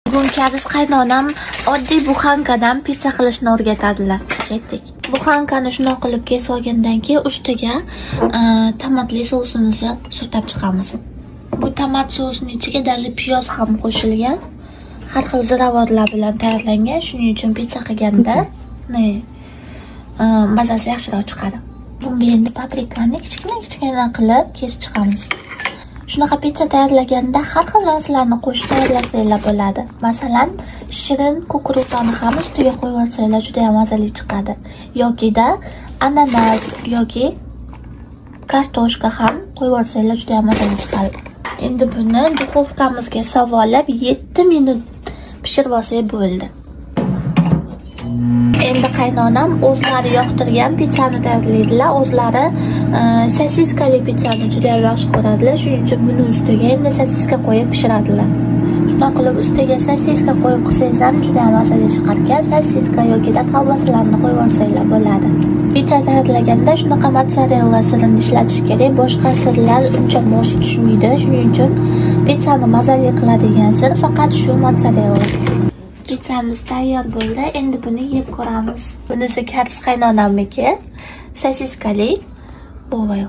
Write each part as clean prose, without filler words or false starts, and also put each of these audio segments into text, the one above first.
Bugun kariz qaynonam oddiy buxankadan pizza qilishni o'rgatadilar. Ketdik. Buxankani shunday qilib kesib olgandan keyin ustiga tomatli sosimizni surtab chiqamiz. Bu tomat sosining ichiga даже piyoz ham qo'shilgan. Har xil ziravorlar bilan tayyorlangan. Shuning uchun pizza qilganda mazasi yaxshiroq chiqadi. Bunga endi paprikani kichkina qilib kesib chiqamiz. Shunaqa pizza tayyorlaganda har xil narsalarni qo'shib tayyorlasanglar bo'ladi. Masalan, shirin kukuruzani ham ustiga qo'yib olsanglar juda ham mazali chiqadi. Yokida ananas yoki kartoshka ham qo'yib olsanglar juda ham mazali chiqadi. Endi buni duxovkamizga savolab 7 minut pishirib olsak bo'ldi. Endi qaynonam o'zlari yoqtirgan pizzani tayyorlaydilar. O'zlari sosiskali pizzani juda yaxshi ko'radilar. Shuning uchun buni ustiga endi sosiska qo'yib pishiradilar. Shunday qilib ustiga sosiska qo'yib qilsangiz ham juda ham mazali chiqar ekan. Sosiska yoki kolbasalarni qo'yib olsanglar bo'ladi. Pizza tayyorlaganda shunaqa mozzarella sirini ishlatish kerak. Boshqa sirlar uncha mos tushmaydi. Shuning uchun pizzani mazali qiladigan sir faqat shu mozzarella. Pizzamiz tayyor bo'ldi. Endi buni yeb ko'ramiz. Bunisi kariz qaynonamniki. Sosiskali. Bo'vayo.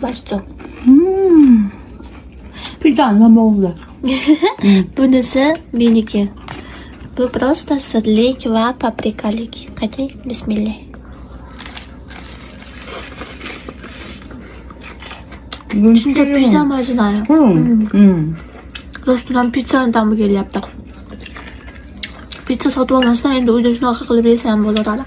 Boshqa. Pizza namoqda. Bunisi meniki. Bu просто sirlik va paprikalik. Qat'iy bismillah. Shuncha pizza majunari. Restoran pizzani ta'mi kelyapti. Pizza sotib olmasdan endi uyda shunaqa qilib yesam bo'laveradi.